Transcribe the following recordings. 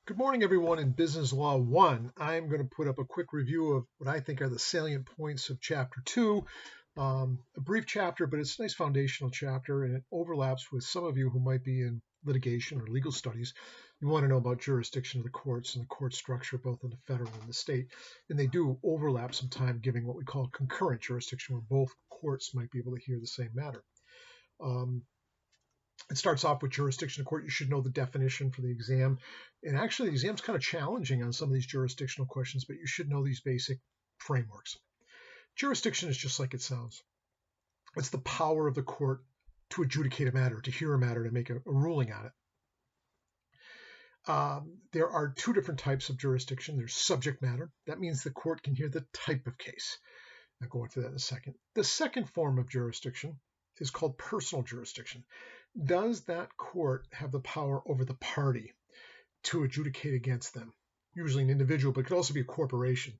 Good morning, everyone. In Business Law 1, I'm going to put up a quick review of what I think are the salient points of Chapter 2. A brief chapter, but it's a nice foundational chapter, and it overlaps with some of you who might be in litigation or legal studies. You want to know about jurisdiction of the courts and the court structure, both in the federal and the state. And they do overlap sometime, giving what we call concurrent jurisdiction, where both courts might be able to hear the same matter. It starts off with jurisdiction of court. You should know the definition for the exam. And actually, the exam's kind of challenging on some of these jurisdictional questions, but you should know these basic frameworks. Jurisdiction is just like it sounds. It's the power of the court to adjudicate a matter, to hear a matter, to make a ruling on it. There are two different types of jurisdiction. There's subject matter. That means the court can hear the type of case. I'll go into that in a second. The second form of jurisdiction is called personal jurisdiction. Does that court have the power over the party to adjudicate against them? Usually an individual, but it could also be a corporation,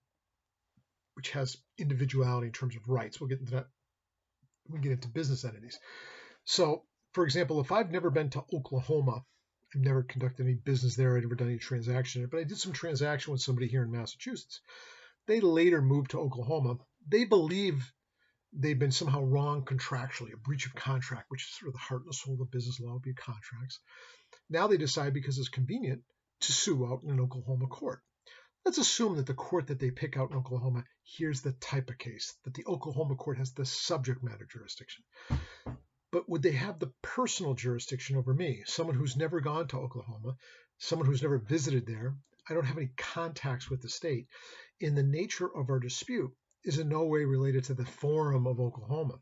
which has individuality in terms of rights. We'll get into that when we get into business entities. So, for example, if I've never been to Oklahoma, I've never conducted any business there, I've never done any transaction there, but I did some transaction with somebody here in Massachusetts. They later moved to Oklahoma. They believe they've been somehow wrong contractually, a breach of contract, which is sort of the heart and soul of business law, would be contracts. Now they decide, because it's convenient, to sue out in an Oklahoma court. Let's assume that the court that they pick out in Oklahoma hears the type of case, that the Oklahoma court has the subject matter jurisdiction. But would they have the personal jurisdiction over me, someone who's never gone to Oklahoma, someone who's never visited there? I don't have any contacts with the state. In the nature of our dispute is in no way related to the forum of Oklahoma.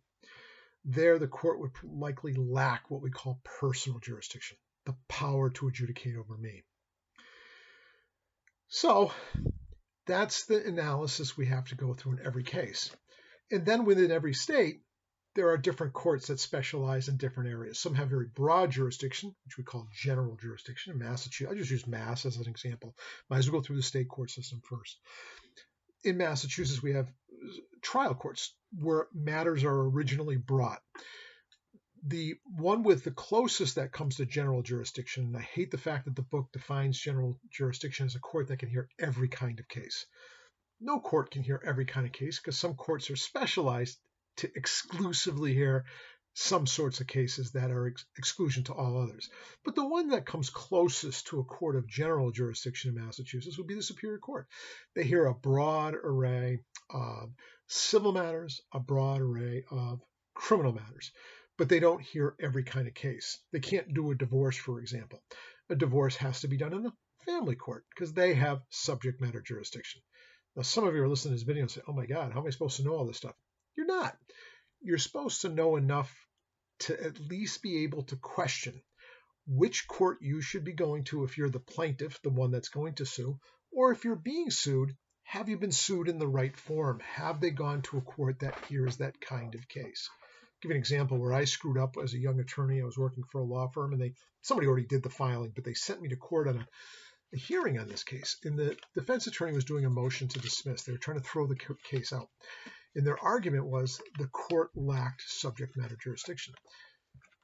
There, the court would likely lack what we call personal jurisdiction, the power to adjudicate over me. So that's the analysis we have to go through in every case. And then within every state, there are different courts that specialize in different areas. Some have very broad jurisdiction, which we call general jurisdiction. In Massachusetts, I just use Mass as an example. Might as well go through the state court system first. In Massachusetts, we have trial courts where matters are originally brought. The one with the closest that comes to general jurisdiction, and I hate the fact that the book defines general jurisdiction as a court that can hear every kind of case. No court can hear every kind of case because some courts are specialized to exclusively hear some sorts of cases that are exclusion to all others. But the one that comes closest to a court of general jurisdiction in Massachusetts would be the Superior Court. They hear a broad array of civil matters, a broad array of criminal matters, but they don't hear every kind of case. They can't do a divorce, for example. A divorce has to be done in the family court because they have subject matter jurisdiction. Now, some of you are listening to this video and say, oh my God, how am I supposed to know all this stuff? You're not. You're supposed to know enough to at least be able to question which court you should be going to if you're the plaintiff, the one that's going to sue, or if you're being sued, have you been sued in the right form? Have they gone to a court that hears that kind of case? I'll give you an example where I screwed up as a young attorney. I was working for a law firm, and somebody already did the filing, but they sent me to court on a hearing on this case. And the defense attorney was doing a motion to dismiss. They were trying to throw the case out. And their argument was the court lacked subject matter jurisdiction.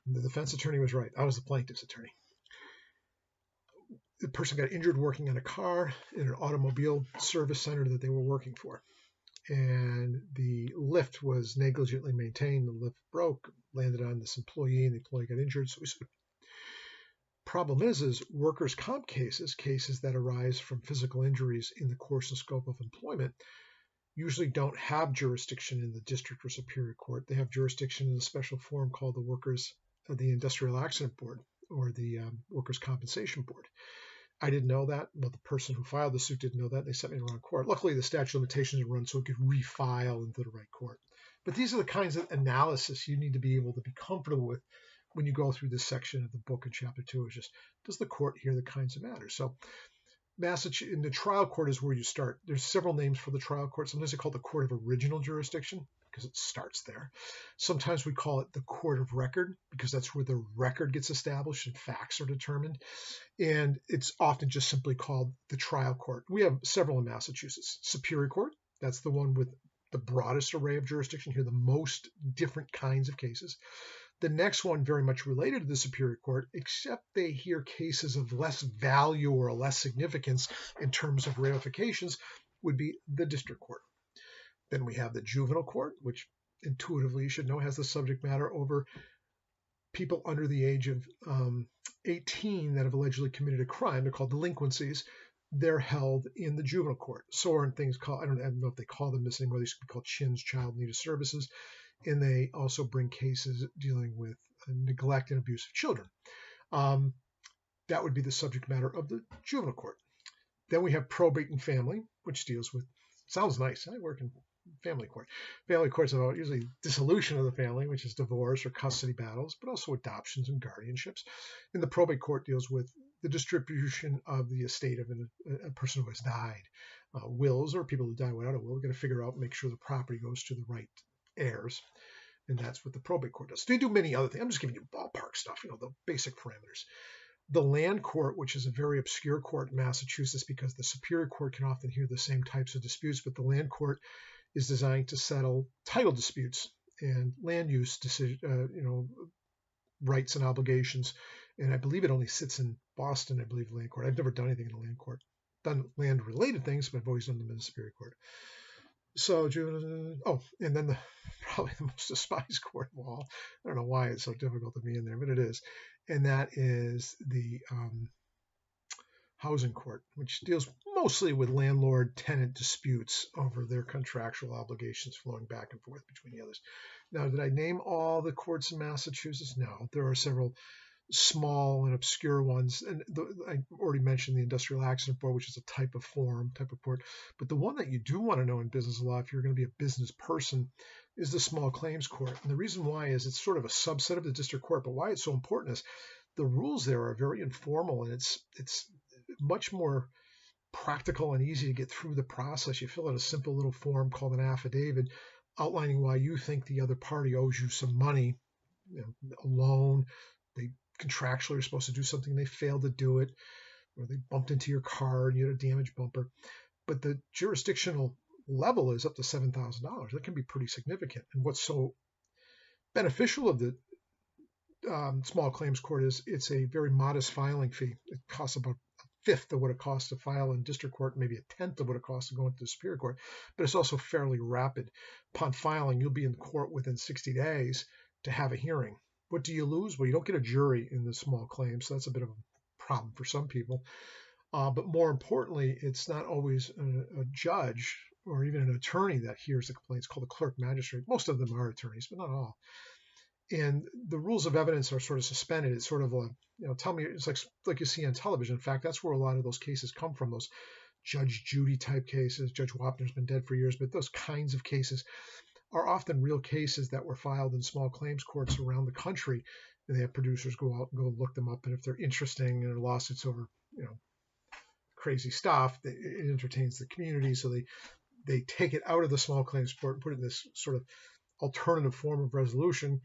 And the defense attorney was right. I was the plaintiff's attorney. The person got injured working on a car in an automobile service center that they were working for. And the lift was negligently maintained. The lift broke, landed on this employee, and the employee got injured. So we sued. Problem is workers' comp cases that arise from physical injuries in the course and scope of employment, usually don't have jurisdiction in the district or superior court. They have jurisdiction in a special forum called the Industrial Accident Board, or the Workers' Compensation Board. I didn't know that, but the person who filed the suit didn't know that. They sent me to the wrong court. Luckily, the statute of limitations had run so it could refile into the right court. But these are the kinds of analysis you need to be able to be comfortable with when you go through this section of the book in Chapter 2. Is just, does the court hear the kinds of matters? So Massachusetts, in the trial court is where you start. There's several names for the trial court. Sometimes they call it the court of original jurisdiction because it starts there. Sometimes we call it the court of record because that's where the record gets established and facts are determined. And it's often just simply called the trial court. We have several in Massachusetts. Superior Court, that's the one with the broadest array of jurisdiction here, the most different kinds of cases. The next one, very much related to the Superior Court, except they hear cases of less value or less significance in terms of ramifications, would be the District Court. Then we have the Juvenile Court, which intuitively you should know has the subject matter over people under the age of 18 that have allegedly committed a crime. They're called delinquencies. They're held in the juvenile court. So are things called, I don't know if they call them this anymore, they used to be called CHINS, Child Needed Services. And they also bring cases dealing with neglect and abuse of children. That would be the subject matter of the juvenile court. Then we have probate and family, which deals with, sounds nice, I work in family court. Family court's about usually dissolution of the family, which is divorce or custody battles, but also adoptions and guardianships. And the probate court deals with the distribution of the estate of a person who has died. Wills, or people who die without a will, we've got to figure out, make sure the property goes to the right heirs. And that's what the probate court does. They do many other things. I'm just giving you ballpark stuff, the basic parameters. The land court, which is a very obscure court in Massachusetts because the Superior Court can often hear the same types of disputes, but the land court is designed to settle title disputes and land use rights and obligations. And I believe it only sits in Boston, I believe, land court. I've never done anything in the land court. Done land-related things, but I've always done them in the Superior Court. So, and then probably the most despised court of all. I don't know why it's so difficult to be in there, but it is. And that is the housing court, which deals mostly with landlord-tenant disputes over their contractual obligations flowing back and forth between the others. Now, did I name all the courts in Massachusetts? No, there are several small and obscure ones. And I already mentioned the Industrial Accident Board, which is a type of court. But the one that you do want to know in business law, if you're going to be a business person, is the Small Claims Court. And the reason why is it's sort of a subset of the district court, but why it's so important is the rules there are very informal, and it's much more practical and easy to get through the process. You fill out a simple little form called an affidavit outlining why you think the other party owes you some money, a loan. They contractually are supposed to do something, they failed to do it, or they bumped into your car and you had a damaged bumper. But the jurisdictional level is up to $7,000. That can be pretty significant. And what's so beneficial of the Small Claims Court is it's a very modest filing fee. It costs about a fifth of what it costs to file in district court, maybe a tenth of what it costs to go into the Superior Court. But it's also fairly rapid. Upon filing, you'll be in court within 60 days to have a hearing. What do you lose? Well, you don't get a jury in the small claims, so that's a bit of a problem for some people. But more importantly, it's not always a judge or even an attorney that hears the complaint. It's called a clerk magistrate. Most of them are attorneys, but not all. And the rules of evidence are sort of suspended. It's sort of tell me, it's like you see on television. In fact, that's where a lot of those cases come from, those Judge Judy type cases. Judge Wapner's been dead for years, but those kinds of cases are often real cases that were filed in small claims courts around the country. And they have producers go out and go look them up. And if they're interesting and lawsuits over, crazy stuff, it entertains the community. So they take it out of the small claims court and put it in this sort of alternative form of resolution,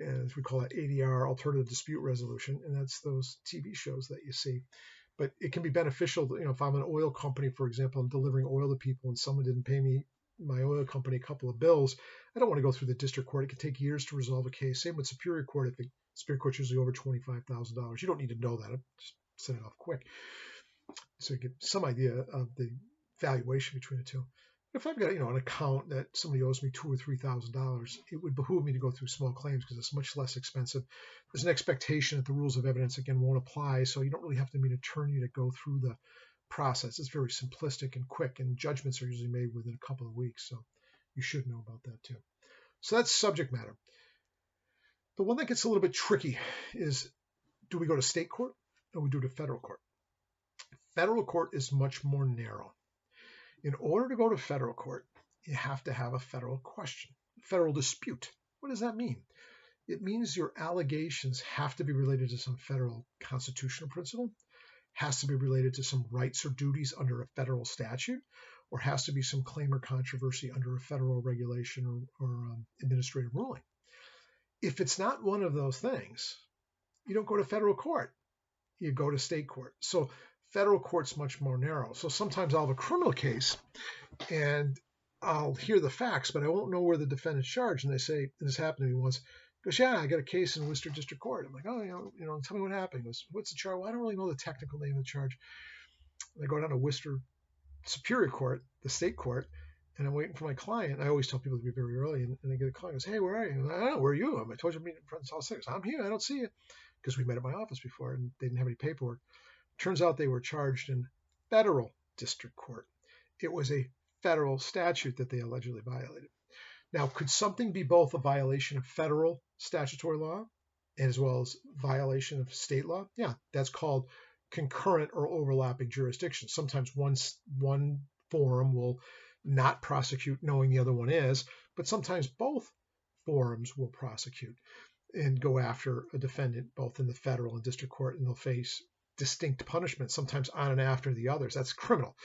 as we call it ADR, alternative dispute resolution. And that's those TV shows that you see. But it can be beneficial, if I'm an oil company, for example, I'm delivering oil to people and someone didn't pay me, my oil company, a couple of bills. I don't want to go through the district court. It can take years to resolve a case. Same with Superior Court. If the Superior Court's usually over $25,000. You don't need to know that. Just set it off quick. So you get some idea of the valuation between the two. If I've got, an account that somebody owes me $2,000 or $3,000, it would behoove me to go through small claims because it's much less expensive. There's an expectation that the rules of evidence, again, won't apply, so you don't really have to be an attorney to go through the process. It's very simplistic and quick, and judgments are usually made within a couple of weeks, so you should know about that too. So that's subject matter. The one that gets a little bit tricky is, do we go to state court or we do to federal court? Federal court is much more narrow. In order to go to federal court, you have to have a federal question, federal dispute. What does that mean? It means your allegations have to be related to some federal constitutional principle, has to be related to some rights or duties under a federal statute, or has to be some claim or controversy under a federal regulation or administrative ruling. If it's not one of those things, you don't go to federal court. You go to state court. So federal court's much more narrow. So sometimes I'll have a criminal case and I'll hear the facts, but I won't know where the defendant's charged. And they say, and this happened to me once, goes, yeah, I got a case in Worcester District Court. I'm like, oh, tell me what happened. He goes, what's the charge? Well, I don't really know the technical name of the charge. And I go down to Worcester Superior Court, the state court, and I'm waiting for my client. I always tell people to be very early, and they get a call. Goes, hey, where are you? And I don't know, where are you? I told you I'm meeting in front of South 6. I'm here. I don't see you. Because we met at my office before, and they didn't have any paperwork. Turns out they were charged in federal district court. It was a federal statute that they allegedly violated. Now, could something be both a violation of federal statutory law as well as violation of state law? Yeah, that's called concurrent or overlapping jurisdiction. Sometimes one forum will not prosecute knowing the other one is, but sometimes both forums will prosecute and go after a defendant both in the federal and district court, and they'll face distinct punishment, sometimes on and after the others. That's criminal.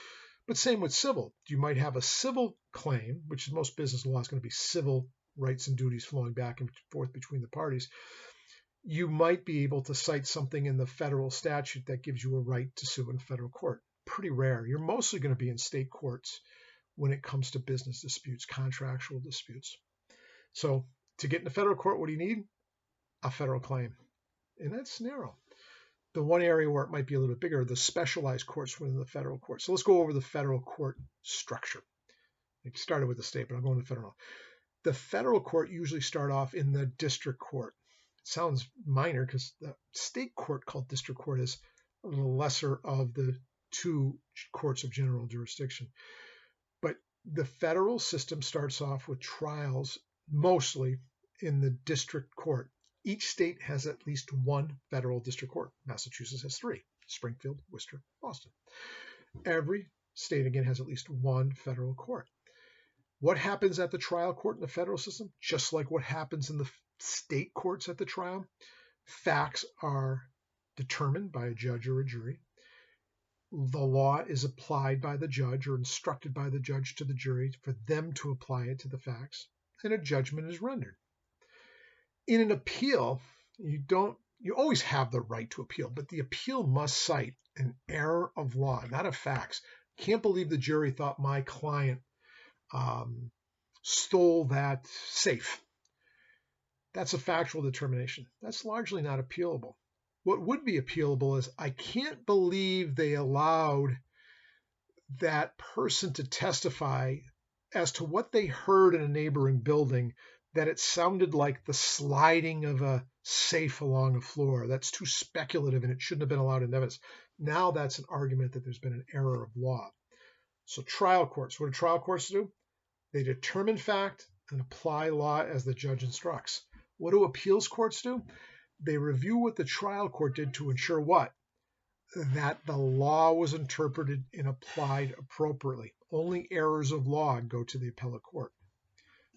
But same with civil. You might have a civil claim, which in most business law is going to be civil rights and duties flowing back and forth between the parties. You might be able to cite something in the federal statute that gives you a right to sue in federal court. Pretty rare. You're mostly going to be in state courts when it comes to business disputes, contractual disputes. So to get into federal court, what do you need? A federal claim. And that's narrow. The one area where it might be a little bit bigger are the specialized courts within the federal court. So let's go over the federal court structure. It started with the state, but I'll go into the federal. The federal court usually start off in the district court. It sounds minor because the state court called district court is the lesser of the two courts of general jurisdiction. But the federal system starts off with trials mostly in the district court. Each state has at least one federal district court. Massachusetts has 3: Springfield, Worcester, Boston. Every state, again, has at least one federal court. What happens at the trial court in the federal system? Just like what happens in the state courts at the trial, facts are determined by a judge or a jury. The law is applied by the judge or instructed by the judge to the jury for them to apply it to the facts, and a judgment is rendered. In an appeal, you always have the right to appeal, but the appeal must cite an error of law, not of facts. Can't believe the jury thought my client stole that safe. That's a factual determination. That's largely not appealable. What would be appealable is, I can't believe they allowed that person to testify as to what they heard in a neighboring building, that it sounded like the sliding of a safe along a floor. That's too speculative and it shouldn't have been allowed in evidence. Now that's an argument that there's been an error of law. So trial courts, what do trial courts do? They determine fact and apply law as the judge instructs. What do appeals courts do? They review what the trial court did to ensure what? That the law was interpreted and applied appropriately. Only errors of law go to the appellate court.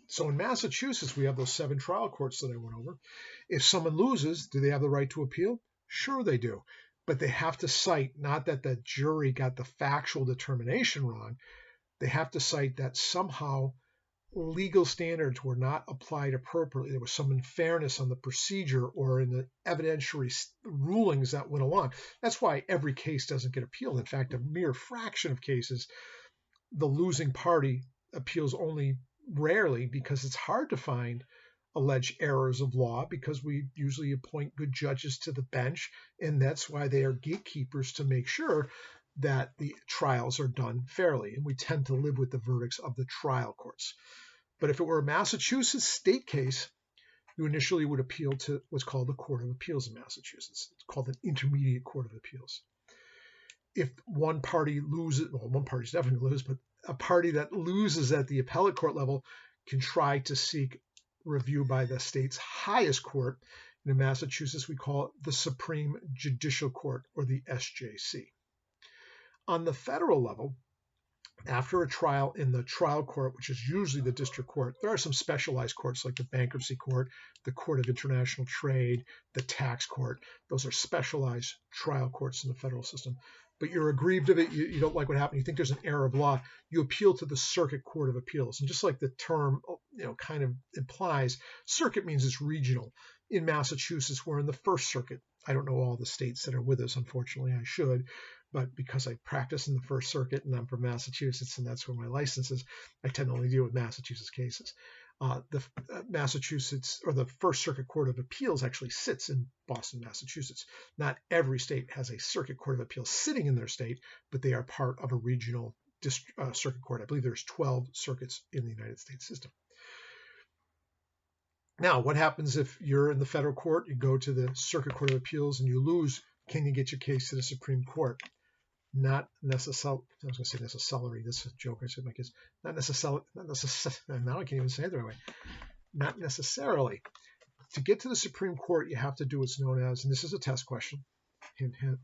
So in Massachusetts, we have those 7 trial courts that I went over. If someone loses, do they have the right to appeal? Sure they do. But they have to cite not that the jury got the factual determination wrong. They have to cite that somehow legal standards were not applied appropriately. There was some unfairness on the procedure or in the evidentiary rulings that went along. That's why every case doesn't get appealed. In fact, a mere fraction of cases, the losing party appeals only rarely, because it's hard to find alleged errors of law, because we usually appoint good judges to the bench, and that's why they are gatekeepers to make sure that the trials are done fairly, and we tend to live with the verdicts of the trial courts. But if it were a Massachusetts state case, you initially would appeal to what's called the Court of Appeals in Massachusetts. It's called an Intermediate Court of Appeals. If one party loses, well, one party's definitely going to lose, but a party that loses at the appellate court level can try to seek review by the state's highest court. In Massachusetts, we call it the Supreme Judicial Court, or the SJC. On the federal level, after a trial in the trial court, which is usually the district court, there are some specialized courts like the bankruptcy court, the Court of International Trade, the tax court. Those are specialized trial courts in the federal system. But you're aggrieved of it, you don't like what happened, you think there's an error of law, you appeal to the Circuit Court of Appeals. And just like the term kind of implies, circuit means it's regional. In Massachusetts, we're in the First Circuit. I don't know all the states that are with us, unfortunately, I should. But because I practice in the First Circuit and I'm from Massachusetts and that's where my license is, I tend to only deal with Massachusetts cases. The Massachusetts, or the First Circuit Court of Appeals, actually sits in Boston, Massachusetts. Not every state has a Circuit Court of Appeals sitting in their state, but they are part of a regional circuit court. I believe there's 12 circuits in the United States system. Now, what happens if you're in the federal court, you go to the Circuit Court of Appeals and you lose? Can you get your case to the Supreme Court? Not necessarily. I was going to say necessarily. This is a joke I said to my kids. Not necessarily. Now I can't even say it the right way. Not necessarily. To get to the Supreme Court, you have to do what's known as, and this is a test question, hint, hint,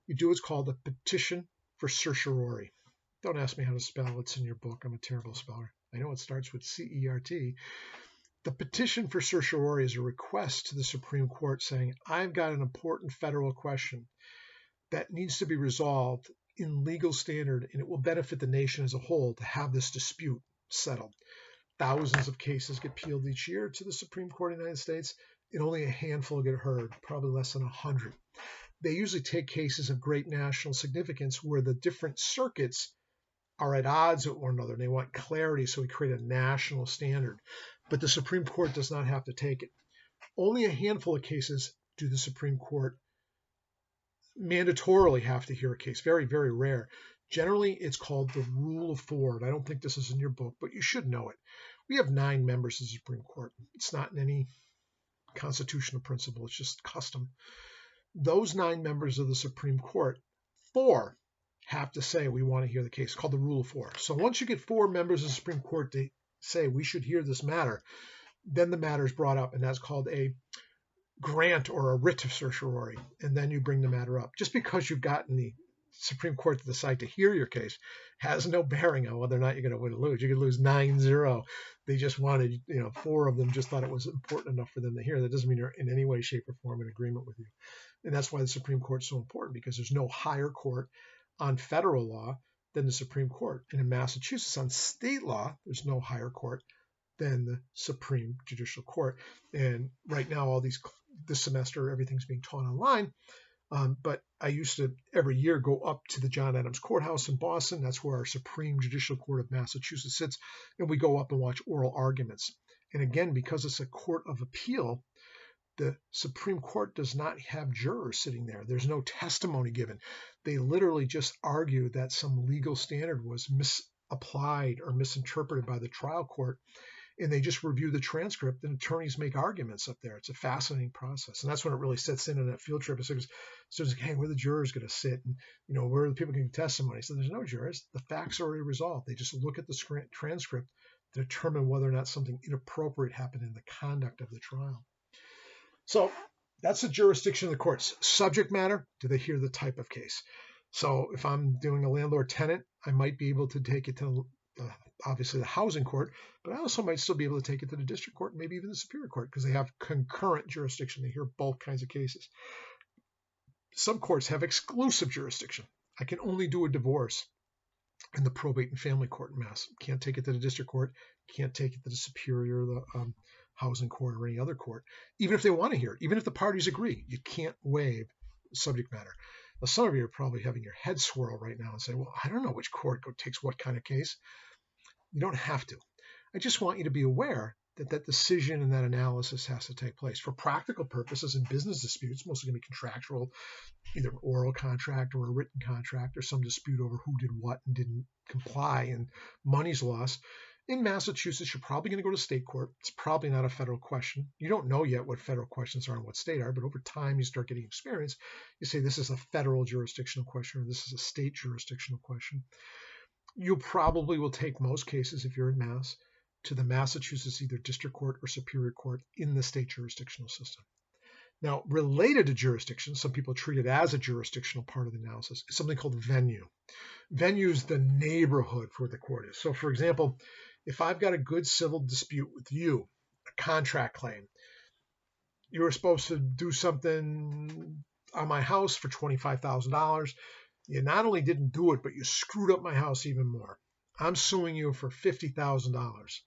you do what's called a petition for certiorari. Don't ask me how to spell. It's in your book. I'm a terrible speller. I know it starts with C-E-R-T. The petition for certiorari is a request to the Supreme Court saying, I've got an important federal question that needs to be resolved in legal standard, and it will benefit the nation as a whole to have this dispute settled. Thousands of cases get appealed each year to the Supreme Court of the United States, and only a handful get heard, probably less than 100. They usually take cases of great national significance where the different circuits are at odds with one another, and they want clarity, so we create a national standard. But the Supreme Court does not have to take it. Only a handful of cases do the Supreme Court mandatorily have to hear a case. Very, very rare. Generally, it's called the Rule of Four. And I don't think this is in your book, but you should know it. We have 9 members of the Supreme Court. It's not in any constitutional principle. It's just custom. Those 9 members of the Supreme Court, 4 have to say we want to hear the case. It's called the Rule of Four. So once you get 4 members of the Supreme Court to say we should hear this matter, then the matter is brought up, and that's called a grant or a writ of certiorari, and then you bring the matter up. Just because you've gotten the Supreme Court to decide to hear your case has no bearing on whether or not you're going to win or lose. You could lose 9-0. They just wanted, 4 of them just thought it was important enough for them to hear. That doesn't mean they're in any way, shape, or form in agreement with you. And that's why the Supreme Court is so important, because there's no higher court on federal law than the Supreme Court. And in Massachusetts, on state law, there's no higher court than the Supreme Judicial Court. And right now, this semester, everything's being taught online. But I used to every year go up to the John Adams Courthouse in Boston. That's where our Supreme Judicial Court of Massachusetts sits. And we go up and watch oral arguments. And again, because it's a court of appeal, the Supreme Court does not have jurors sitting there. There's no testimony given. They literally just argue that some legal standard was misapplied or misinterpreted by the trial court. And they just review the transcript, and attorneys make arguments up there. It's a fascinating process. And that's when it really sets in on that field trip. So it's like, hey, where are the jurors going to sit? And, where are the people giving testimony? So there's no jurors. The facts are already resolved. They just look at the transcript to determine whether or not something inappropriate happened in the conduct of the trial. So that's the jurisdiction of the courts. Subject matter, do they hear the type of case? So if I'm doing a landlord-tenant, I might be able to take it to obviously the housing court, but I also might still be able to take it to the district court, maybe even the superior court, because they have concurrent jurisdiction. They hear both kinds of cases. Some courts have exclusive jurisdiction. I can only do a divorce in the probate and family court in Mass. Can't take it to the district court, can't take it to the superior, the housing court, or any other court, even if they want to hear it, even if the parties agree. You can't waive subject matter. Now, some of you are probably having your head swirl right now and say, well, I don't know which court takes what kind of case. You don't have to. I just want you to be aware that that decision and that analysis has to take place. For practical purposes in business disputes, mostly going to be contractual, either an oral contract or a written contract, or some dispute over who did what and didn't comply and money's lost. In Massachusetts, you're probably going to go to state court. It's probably not a federal question. You don't know yet what federal questions are and what state are, but over time you start getting experience. You say this is a federal jurisdictional question or this is a state jurisdictional question. You probably will take most cases, if you're in Mass, to the Massachusetts either district court or superior court in the state jurisdictional system. Now, related to jurisdiction, some people treat it as a jurisdictional part of the analysis, is something called venue. Venue is the neighborhood for the court is. So, for example, if I've got a good civil dispute with you, a contract claim, you were supposed to do something on my house for $25,000. You not only didn't do it, but you screwed up my house even more. I'm suing you for $50,000.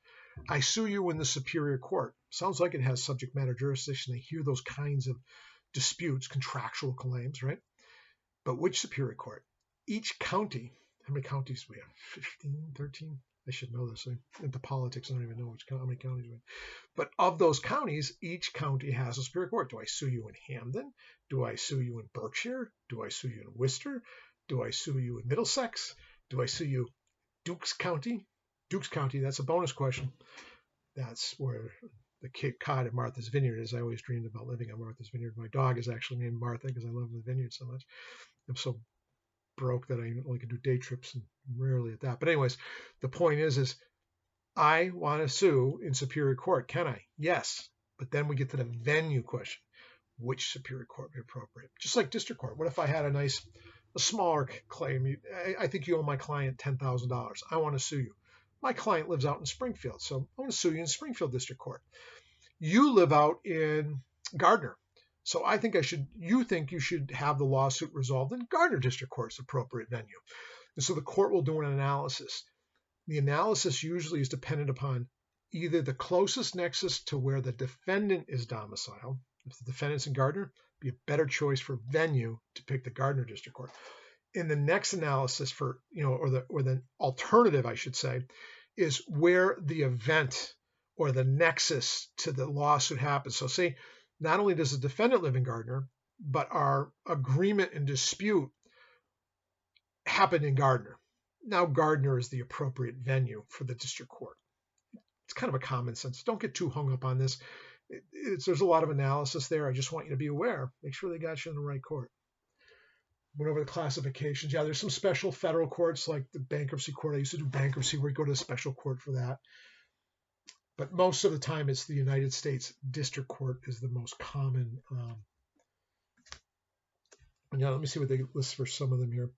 I sue you in the superior court. Sounds like it has subject matter jurisdiction. They hear those kinds of disputes, contractual claims, right? But which superior court? Each county, how many counties do we have? 15, 13? I should know this. Into politics, I don't even know how many counties we have. But of those counties, each county has a superior court. Do I sue you in Hamden? Do I sue you in Berkshire? Do I sue you in Worcester? Do I sue you in Middlesex? Do I sue you Dukes County? Dukes County, that's a bonus question. That's where the Cape Cod at Martha's Vineyard is. I always dreamed about living on Martha's Vineyard. My dog is actually named Martha because I love the vineyard so much. I'm so broke that I only can do day trips and rarely at that. But anyways, the point is I want to sue in Superior Court. Can I? Yes. But then we get to the venue question. Which Superior Court would be appropriate? Just like District Court. What if I had a smaller claim? I think you owe my client $10,000. I want to sue you. My client lives out in Springfield, so I want to sue you in Springfield District Court. You live out in Gardner, so you think you should have the lawsuit resolved in Gardner District Court's appropriate venue. And so the court will do an analysis. The analysis usually is dependent upon either the closest nexus to where the defendant is domiciled. If the defendant's in Gardner, it'd be a better choice for venue to pick the Gardner District Court. In the next analysis or the alternative, I should say, is where the event or the nexus to the lawsuit happens. So say not only does the defendant live in Gardner, but our agreement and dispute happened in Gardner. Now Gardner is the appropriate venue for the district court. It's kind of a common sense. Don't get too hung up on this. There's a lot of analysis there. I just want you to be aware. Make sure they got you in the right court. Went over the classifications. Yeah, there's some special federal courts like the bankruptcy court. I used to do bankruptcy where you go to a special court for that. But most of the time it's the United States District Court is the most common. Let me see what they list for some of them here.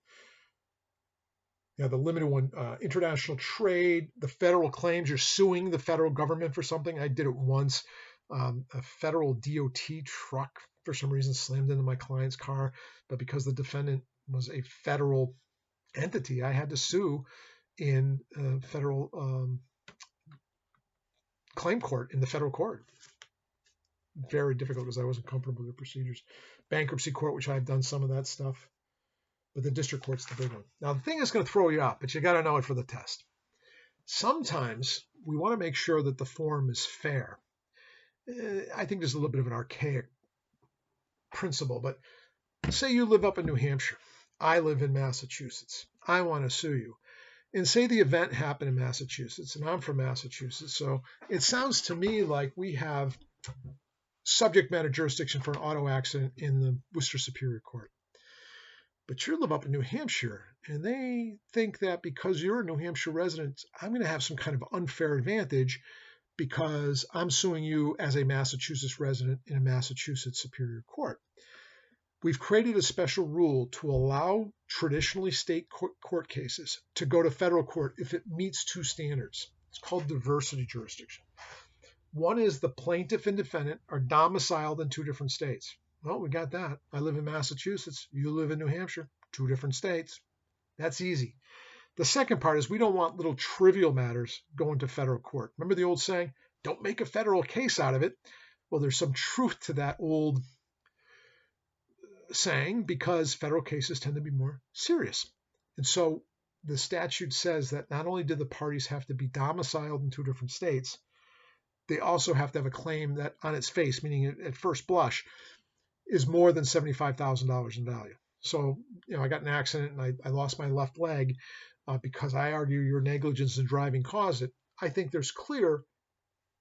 Yeah, the limited one, international trade, the federal claims, you're suing the federal government for something. I did it once. A federal DOT truck for some reason slammed into my client's car, but because the defendant was a federal entity, I had to sue in a federal claim court in the federal court. Very difficult because I wasn't comfortable with the procedures. Bankruptcy court, which I've done some of that stuff, but the district court's the big one. Now the thing is going to throw you out, but you got to know it for the test. Sometimes we want to make sure that the form is fair. I think there's a little bit of an archaic principle, but say you live up in New Hampshire. I live in Massachusetts. I want to sue you. And say the event happened in Massachusetts, and I'm from Massachusetts. So it sounds to me like we have subject matter jurisdiction for an auto accident in the Worcester Superior Court. But you live up in New Hampshire, and they think that because you're a New Hampshire resident, I'm going to have some kind of unfair advantage because I'm suing you as a Massachusetts resident in a Massachusetts Superior Court. We've created a special rule to allow traditionally state court cases to go to federal court if it meets two standards. It's called diversity jurisdiction. One is the plaintiff and defendant are domiciled in two different states. Well, we got that. I live in Massachusetts. You live in New Hampshire. Two different states. That's easy. The second part is we don't want little trivial matters going to federal court. Remember the old saying, don't make a federal case out of it? Well, there's some truth to that old saying because federal cases tend to be more serious. And so the statute says that not only do the parties have to be domiciled in two different states, they also have to have a claim that on its face, meaning at first blush, is more than $75,000 in value. So, I got in an accident and I lost my left leg because I argue your negligence in driving caused it. I think there's clear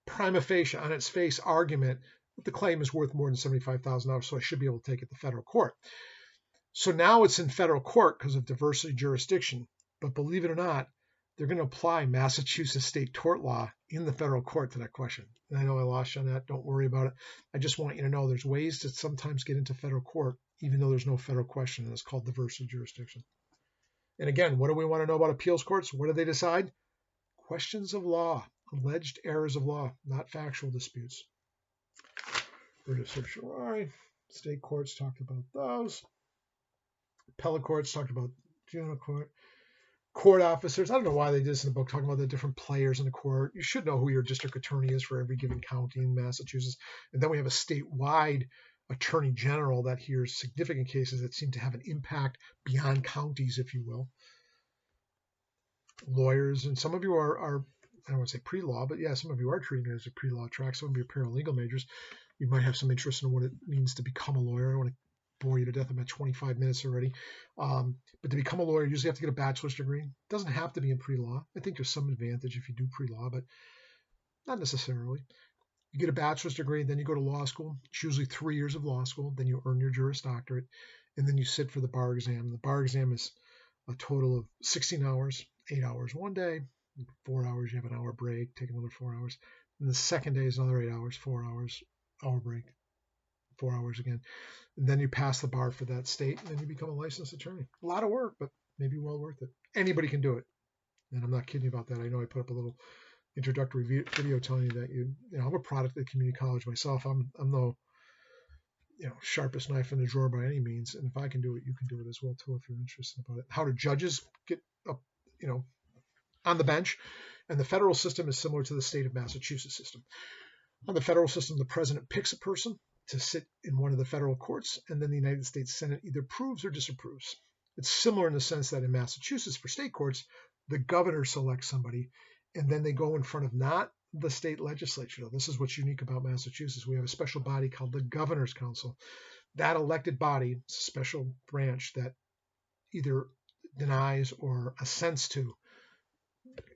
prima facie on its face argument that the claim is worth more than $75,000, so I should be able to take it to federal court. So now it's in federal court because of diversity jurisdiction. But believe it or not, they're going to apply Massachusetts state tort law in the federal court to that question. And I know I lost you on that. Don't worry about it. I just want you to know there's ways to sometimes get into federal court, even though there's no federal question, and it's called diversity jurisdiction. And again, what do we want to know about appeals courts? What do they decide? Questions of law, alleged errors of law, not factual disputes. British certiorari, state courts talked about those. Appellate courts talked about juvenile court. Court officers, I don't know why they did this in the book, talking about the different players in the court. You should know who your district attorney is for every given county in Massachusetts. And then we have a statewide attorney general that hears significant cases that seem to have an impact beyond counties, if you will. lawyers, and some of you are I don't want to say pre-law, but yeah, some of you are treating it as a pre-law track. Some of you are paralegal majors. You might have some interest in what it means to become a lawyer. I don't want to bore you to death. I'm at 25 minutes already. But to become a lawyer, you usually have to get a bachelor's degree. It doesn't have to be in pre-law. I think there's some advantage if you do pre-law, but not necessarily. You get a bachelor's degree, then you go to law school. It's usually 3 years of law school. Then you earn your Juris Doctorate, and then you sit for the bar exam. The bar exam is a total of 16 hours, 8 hours one day, 4 hours, you have an hour break, take another 4 hours. And the second day is another 8 hours, 4 hours, hour break, 4 hours again. And then you pass the bar for that state, and then you become a licensed attorney. A lot of work, but maybe well worth it. Anybody can do it. And I'm not kidding about that. I know I put up a little introductory video telling you that I'm a product of the community college myself. I'm no sharpest knife in the drawer by any means. And if I can do it, you can do it as well too if you're interested about it. How do judges get up, on the bench? And the federal system is similar to the state of Massachusetts system. On the federal system, the president picks a person to sit in one of the federal courts, and then the United States Senate either approves or disapproves. It's similar in the sense that in Massachusetts, for state courts, the governor selects somebody, and then they go in front of not the state legislature. This is what's unique about Massachusetts. We have a special body called the Governor's Council. That elected body, it's a special branch that either denies or assents to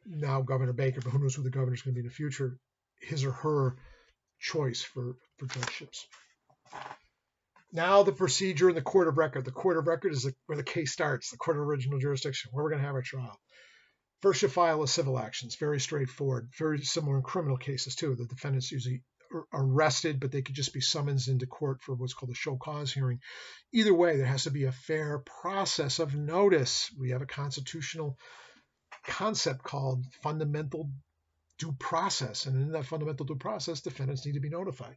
now Governor Baker, but who knows who the governor is going to be in the future, his or her choice for judgeships. Now the procedure in the court of record. The court of record is where the case starts, the court of original jurisdiction, where we're going to have our trial. First, you file a civil action. It's very straightforward, very similar in criminal cases too. The defendant's usually arrested, but they could just be summoned into court for what's called a show cause hearing. Either way, there has to be a fair process of notice. We have a constitutional concept called fundamental due process, and in that fundamental due process, defendants need to be notified.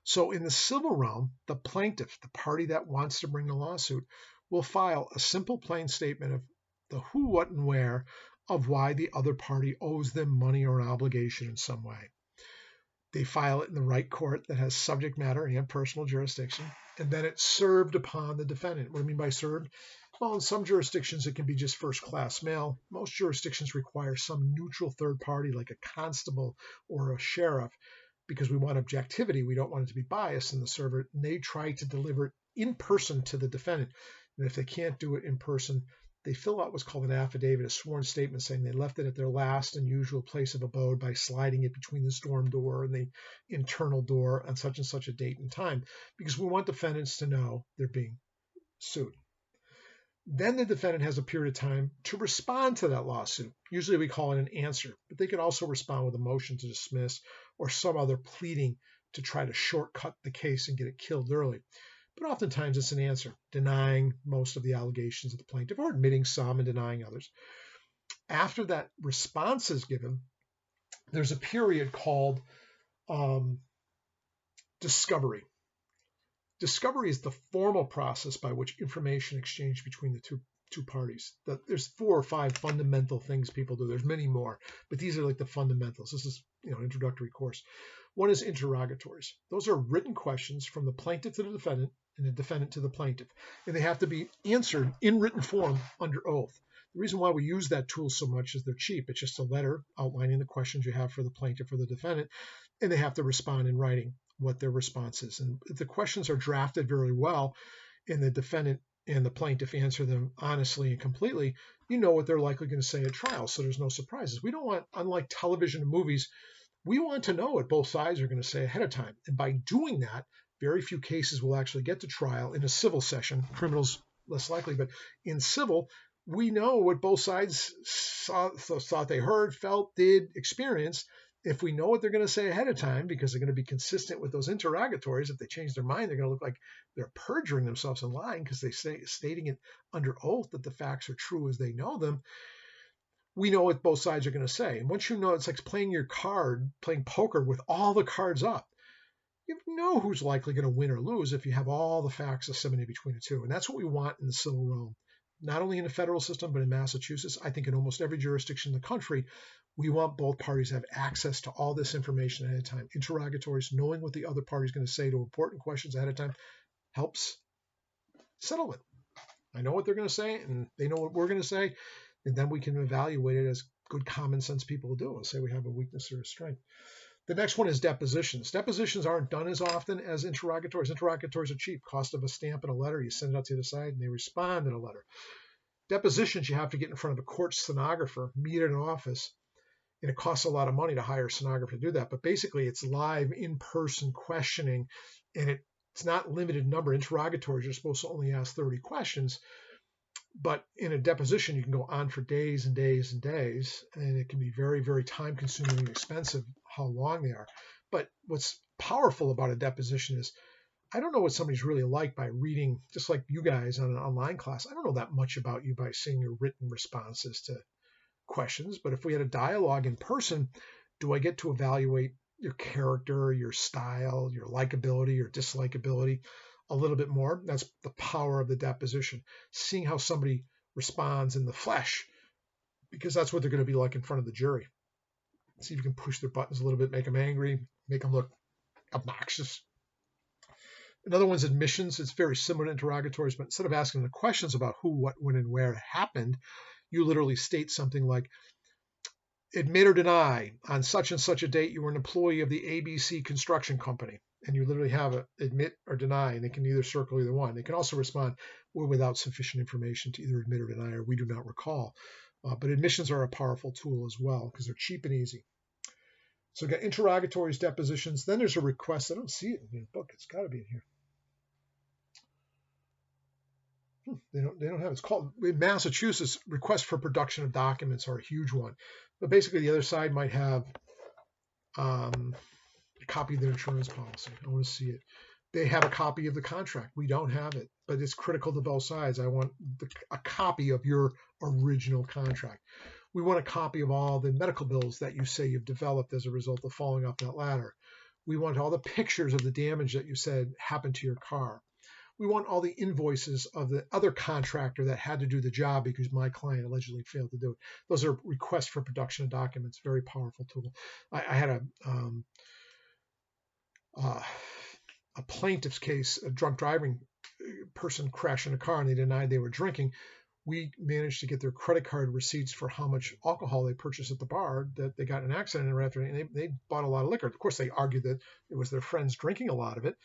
So in the civil realm, the plaintiff, the party that wants to bring the lawsuit, will file a simple plain statement of the who, what, and where of why the other party owes them money or obligation in some way. They file it in the right court that has subject matter and personal jurisdiction, and then it's served upon the defendant. What do I mean by served? Well, in some jurisdictions, it can be just first-class mail. Most jurisdictions require some neutral third party, like a constable or a sheriff, because we want objectivity. We don't want it to be biased in the server. And they try to deliver it in person to the defendant. And if they can't do it in person, they fill out what's called an affidavit, a sworn statement saying they left it at their last and usual place of abode by sliding it between the storm door and the internal door on such and such a date and time, because we want defendants to know they're being sued. Then the defendant has a period of time to respond to that lawsuit. Usually we call it an answer, but they can also respond with a motion to dismiss or some other pleading to try to shortcut the case and get it killed early. But oftentimes it's an answer, denying most of the allegations of the plaintiff or admitting some and denying others. After that response is given, there's a period called discovery. Discovery is the formal process by which information exchanged between the two parties. There's 4 or 5 fundamental things people do. There's many more, but these are like the fundamentals. This is an introductory course. One is interrogatories. Those are written questions from the plaintiff to the defendant and the defendant to the plaintiff, and they have to be answered in written form under oath. The reason why we use that tool so much is they're cheap. It's just a letter outlining the questions you have for the plaintiff or the defendant, and they have to respond in writing what their response is. And if the questions are drafted very well and the defendant and the plaintiff answer them honestly and completely, you know what they're likely going to say at trial, so there's no surprises. We don't want, unlike television and movies, we want to know what both sides are going to say ahead of time. And by doing that, very few cases will actually get to trial in a civil session. Criminals, less likely, but in civil, we know what both sides thought they heard, felt, did, experienced. If we know what they're going to say ahead of time, because they're going to be consistent with those interrogatories, if they change their mind, they're going to look like they're perjuring themselves and lying because they say stating it under oath that the facts are true as they know them. We know what both sides are going to say. And once you know, it's like playing poker with all the cards up. You know who's likely going to win or lose if you have all the facts disseminated between the two. And that's what we want in the civil realm. Not only in the federal system, but in Massachusetts, I think in almost every jurisdiction in the country, we want both parties to have access to all this information ahead of time. Interrogatories, knowing what the other party is going to say to important questions ahead of time, helps settlement. I know what they're going to say, and they know what we're going to say. And then we can evaluate it as good common sense people do and say we have a weakness or a strength. The next one is depositions. Depositions aren't done as often as interrogatories. Interrogatories are cheap. Cost of a stamp and a letter. You send it out to the other side and they respond in a letter. Depositions, you have to get in front of a court stenographer, meet at an office, and it costs a lot of money to hire a stenographer to do that. But basically, it's live, in-person questioning, and it's not limited number. Interrogatories, you're supposed to only ask 30 questions. But in a deposition, you can go on for days and days and days, and it can be very, very time-consuming and expensive how long they are. But what's powerful about a deposition is I don't know what somebody's really like by reading, just like you guys on an online class. I don't know that much about you by seeing your written responses to questions. But if we had a dialogue in person, do I get to evaluate your character, your style, your likability, your dislikability a little bit more? That's the power of the deposition, seeing how somebody responds in the flesh, because that's what they're going to be like in front of the jury. See if you can push their buttons a little bit, make them angry, make them look obnoxious. Another one's admissions. It's very similar to interrogatories, but instead of asking the questions about who, what, when, and where it happened, you literally state something like, admit or deny, on such and such a date you were an employee of the ABC construction company. And you literally have a admit or deny, and they can either circle either one. They can also respond, we're without sufficient information to either admit or deny, or we do not recall. But admissions are a powerful tool as well because they're cheap and easy. So we've got interrogatories, depositions. Then there's a request. I don't see it in your book. It's got to be in here. They don't have it. It's called, in Massachusetts, request for production of documents are a huge one. But basically the other side might have a copy of their insurance policy. I want to see it. They have a copy of the contract. We don't have it, but it's critical to both sides. I want a copy of your original contract. We want a copy of all the medical bills that you say you've developed as a result of falling off that ladder. We want all the pictures of the damage that you said happened to your car. We want all the invoices of the other contractor that had to do the job because my client allegedly failed to do it. Those are requests for production of documents, very powerful tool. I had a plaintiff's case, a drunk driving person crashed in a car and they denied they were drinking. We managed to get their credit card receipts for how much alcohol they purchased at the bar, that they got in an accident and they bought a lot of liquor. Of course, they argued that it was their friends drinking a lot of it,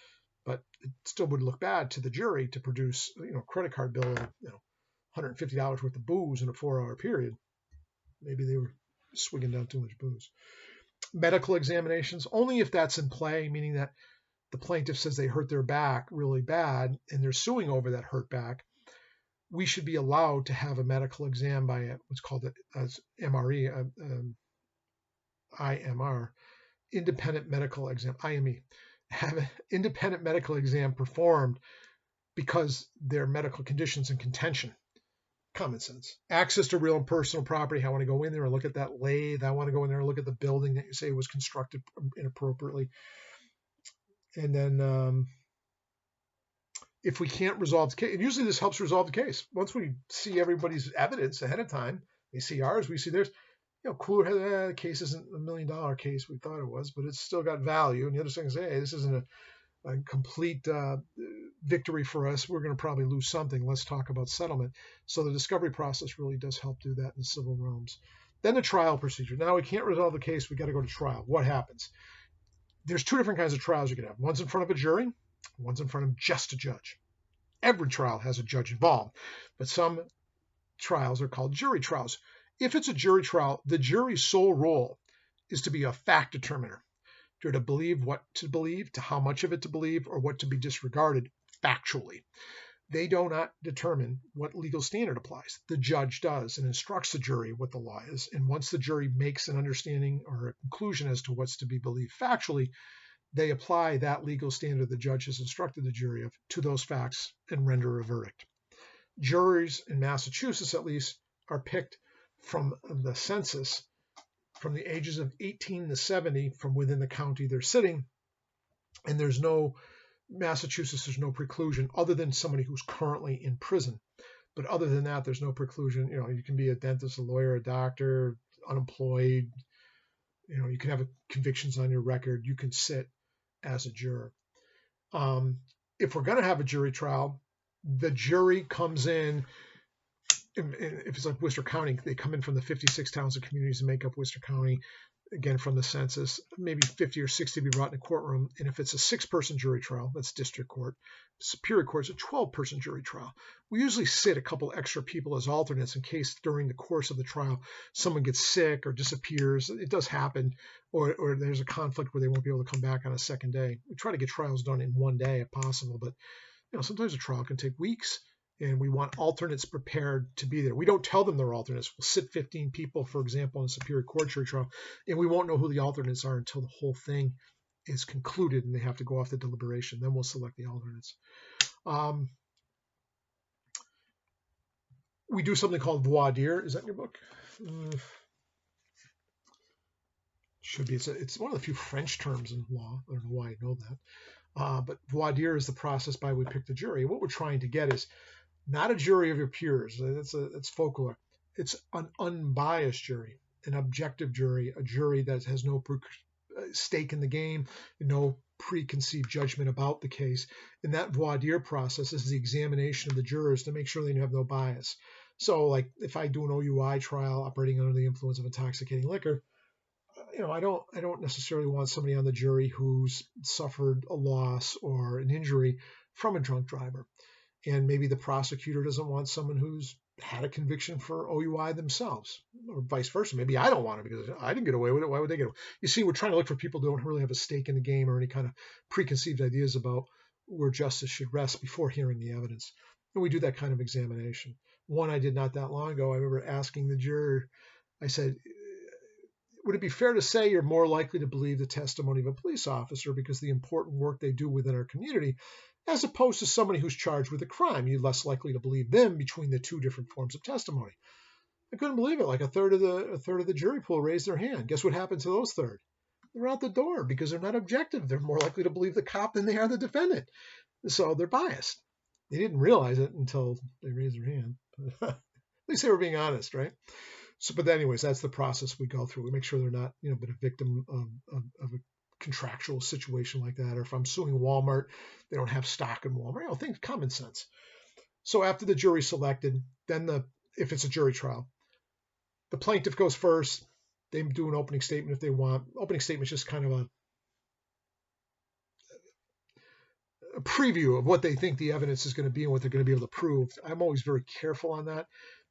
but it still would look bad to the jury to produce, a credit card bill of, $150 worth of booze in a 4-hour period. Maybe they were swigging down too much booze. Medical examinations, only if that's in play, meaning that the plaintiff says they hurt their back really bad and they're suing over that hurt back. We should be allowed to have a medical exam by what's called as MRE, IMR, independent medical exam, IME. Have an independent medical exam performed because their medical conditions in contention. Common sense. Access to real and personal property. I want to go in there and look at that lathe. I want to go in there and look at the building that you say was constructed inappropriately. And then if we can't resolve the case, and usually this helps resolve the case. Once we see everybody's evidence ahead of time, they see ours, we see theirs. Cooler, the case isn't $1 million case we thought it was, but it's still got value. And the other thing is, hey, this isn't a complete victory for us. We're going to probably lose something. Let's talk about settlement. So the discovery process really does help do that in the civil realms. Then the trial procedure. Now we can't resolve the case. We got to go to trial. What happens? There's two different kinds of trials you can have. One's in front of a jury. One's in front of just a judge. Every trial has a judge involved, but some trials are called jury trials. If it's a jury trial, the jury's sole role is to be a fact determiner. They're to believe what to believe, to how much of it to believe, or what to be disregarded factually. They do not determine what legal standard applies. The judge does and instructs the jury what the law is. And once the jury makes an understanding or a conclusion as to what's to be believed factually, they apply that legal standard the judge has instructed the jury of to those facts and render a verdict. Juries in Massachusetts, at least, are picked from the census from the ages of 18 to 70 from within the county they're sitting. And there's no preclusion other than somebody who's currently in prison. But other than that, there's no preclusion. You can be a dentist, a lawyer, a doctor, unemployed. You can have convictions on your record. You can sit as a juror. If we're going to have a jury trial, the jury comes in if it's like Worcester County, they come in from the 56 towns and communities that make up Worcester County. Again, from the census, maybe 50 or 60 be brought in a courtroom. And if it's a 6-person jury trial, that's district court. Superior court is a 12-person jury trial. We usually sit a couple extra people as alternates in case during the course of the trial someone gets sick or disappears. It does happen, or there's a conflict where they won't be able to come back on a second day. We try to get trials done in one day if possible, but sometimes a trial can take weeks. And we want alternates prepared to be there. We don't tell them they're alternates. We'll sit 15 people, for example, in a superior court jury trial, and we won't know who the alternates are until the whole thing is concluded and they have to go off the deliberation. Then we'll select the alternates. We do something called Voideer. Is that in your book? Should be. It's one of the few French terms in law. I don't know why I know that. But Voideer is the process by which we pick the jury. What we're trying to get is not a jury of your peers. That's folklore. It's an unbiased jury, an objective jury, a jury that has no stake in the game, no preconceived judgment about the case. And that voir dire process is the examination of the jurors to make sure they have no bias. So, like if I do an OUI trial operating under the influence of intoxicating liquor, I don't necessarily want somebody on the jury who's suffered a loss or an injury from a drunk driver. And maybe the prosecutor doesn't want someone who's had a conviction for OUI themselves, or vice versa. Maybe I don't want it because I didn't get away with it. Why would they get away? You see, we're trying to look for people who don't really have a stake in the game or any kind of preconceived ideas about where justice should rest before hearing the evidence. And we do that kind of examination. One I did not that long ago, I remember asking the juror, I said, would it be fair to say you're more likely to believe the testimony of a police officer because of the important work they do within our community, as opposed to somebody who's charged with a crime? You're less likely to believe them between the two different forms of testimony. I couldn't believe it. Like a third of the jury pool raised their hand. Guess what happened to those third? They're out the door because they're not objective. They're more likely to believe the cop than they are the defendant. So they're biased. They didn't realize it until they raised their hand. At least they were being honest, right? So, but anyways, that's the process we go through. We make sure they're not, been a victim of a contractual situation like that. Or if I'm suing Walmart, they don't have stock in Walmart. Think common sense. So after the jury selected, then if it's a jury trial, the plaintiff goes first. They do an opening statement if they want. Opening statement is just kind of a preview of what they think the evidence is going to be and what they're going to be able to prove. I'm always very careful on that.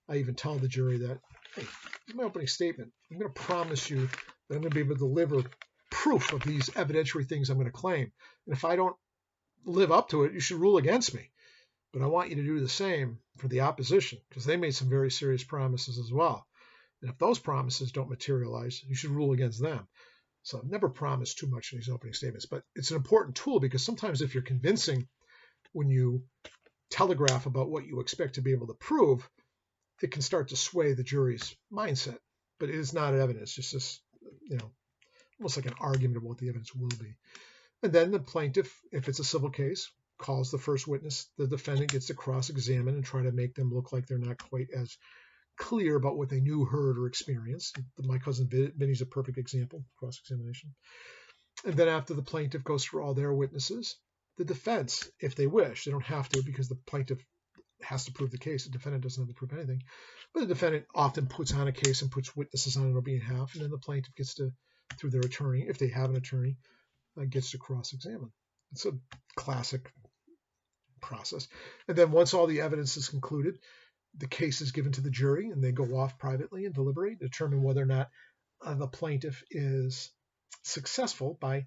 I even tell the jury that, hey, here's my opening statement. I'm going to promise you that I'm going to be able to deliver proof of these evidentiary things I'm going to claim. And if I don't live up to it, you should rule against me. But I want you to do the same for the opposition because they made some very serious promises as well. And if those promises don't materialize, you should rule against them. So I've never promised too much in these opening statements, but it's an important tool because sometimes if you're convincing when you telegraph about what you expect to be able to prove, it can start to sway the jury's mindset. But it is not evidence, just this, almost like an argument of what the evidence will be. And then the plaintiff, if it's a civil case, calls the first witness. The defendant gets to cross-examine and try to make them look like they're not quite as clear about what they knew, heard, or experienced. My cousin Vinny's a perfect example, cross-examination. And then after the plaintiff goes through all their witnesses, the defense, if they wish, they don't have to because the plaintiff has to prove the case. The defendant doesn't have to prove anything. But the defendant often puts on a case and puts witnesses on it on behalf, and then the plaintiff gets to, through their attorney, if they have an attorney, gets to cross-examine. It's a classic process. And then once all the evidence is concluded, the case is given to the jury, and they go off privately and deliberate, determine whether or not the plaintiff is successful by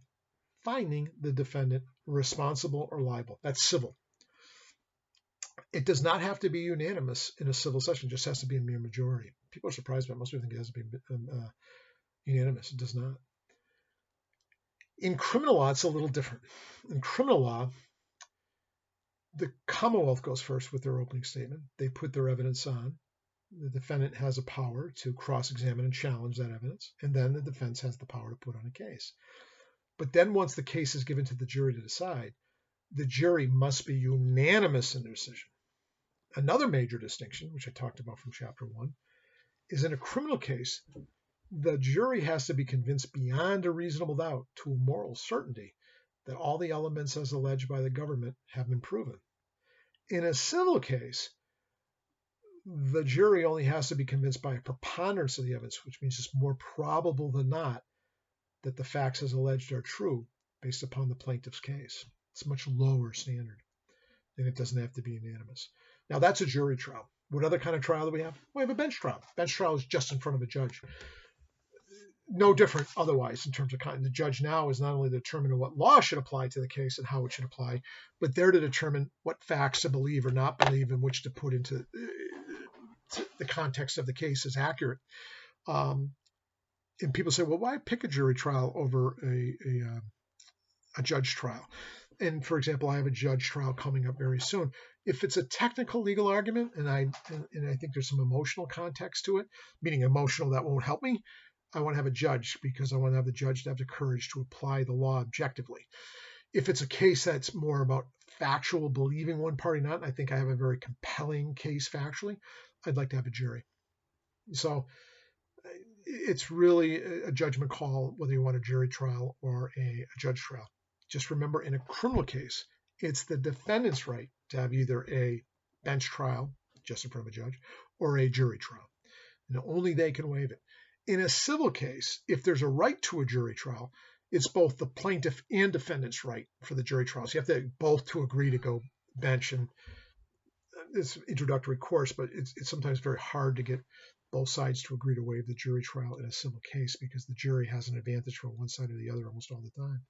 finding the defendant responsible or liable. That's civil. It does not have to be unanimous in a civil session. It just has to be a mere majority. People are surprised by it. Most people think it has to be unanimous. It does not. In criminal law, it's a little different. In criminal law, the Commonwealth goes first with their opening statement. They put their evidence on. The defendant has a power to cross-examine and challenge that evidence, and then the defense has the power to put on a case. But then once the case is given to the jury to decide, the jury must be unanimous in their decision. Another major distinction, which I talked about from Chapter 1, is in a criminal case, the jury has to be convinced beyond a reasonable doubt to a moral certainty that all the elements as alleged by the government have been proven. In a civil case, the jury only has to be convinced by a preponderance of the evidence, which means it's more probable than not that the facts as alleged are true based upon the plaintiff's case. It's a much lower standard, and it doesn't have to be unanimous. Now, that's a jury trial. What other kind of trial do we have? We have a bench trial. Bench trial is just in front of a judge. No different otherwise in terms of content. The judge now is not only determining what law should apply to the case and how it should apply, but they're to determine what facts to believe or not believe and which to put into the context of the case is accurate. And people say, well, why pick a jury trial over a judge trial? And for example, I have a judge trial coming up very soon. If it's a technical legal argument, and I think there's some emotional context to it, meaning emotional that won't help me, I want to have a judge because I want to have the judge to have the courage to apply the law objectively. If it's a case that's more about factual, believing one party not, I think I have a very compelling case factually, I'd like to have a jury. So it's really a judgment call whether you want a jury trial or a judge trial. Just remember, in a criminal case, it's the defendant's right to have either a bench trial, just in front of a judge, or a jury trial. And only they can waive it. In a civil case, if there's a right to a jury trial, it's both the plaintiff and defendant's right for the jury trial. So you have to both to agree to go bench, and it's an introductory course, but it's sometimes very hard to get both sides to agree to waive the jury trial in a civil case because the jury has an advantage from one side or the other almost all the time.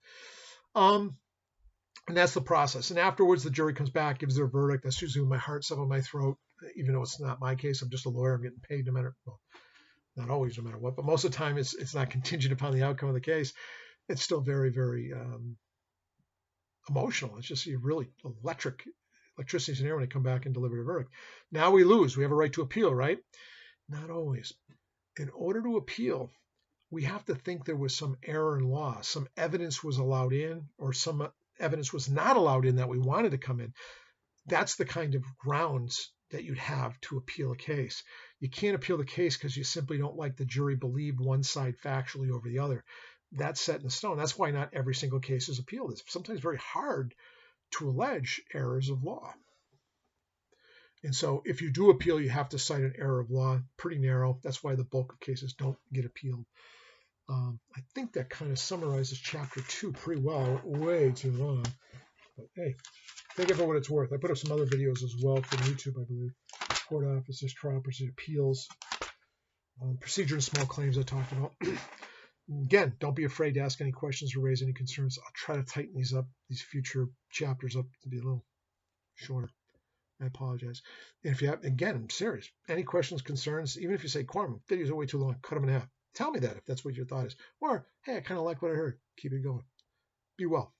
And that's the process. And afterwards, the jury comes back, gives their verdict. That's usually when my heart's up on my throat, even though it's not my case. I'm just a lawyer. I'm getting paid no matter, well, not always no matter what, but most of the time it's not contingent upon the outcome of the case. It's still very, very emotional. It's just really electricity's in the air when they come back and deliver a verdict. Now we lose. We have a right to appeal, right? Not always. In order to appeal, we have to think there was some error in law, some evidence was allowed in, or some evidence was not allowed in that we wanted to come in. That's the kind of grounds that you'd have to appeal a case. You can't appeal the case because you simply don't like the jury believed one side factually over the other. That's set in stone. That's why not every single case is appealed. It's sometimes very hard to allege errors of law. And so if you do appeal, you have to cite an error of law, pretty narrow. That's why the bulk of cases don't get appealed. I think that kind of summarizes chapter 2 pretty well. Way too long. But hey, take it for what it's worth. I put up some other videos as well from YouTube, I believe. Court officers, trial procedure, appeals, procedure and small claims I talked about. Again, don't be afraid to ask any questions or raise any concerns. I'll try to tighten these future chapters up to be a little shorter. I apologize. And if you have, again, I'm serious. Any questions, concerns, even if you say, Quorum, videos are way too long, cut them in half. Tell me that if that's what your thought is. Or, hey, I kind of like what I heard. Keep it going. Be well.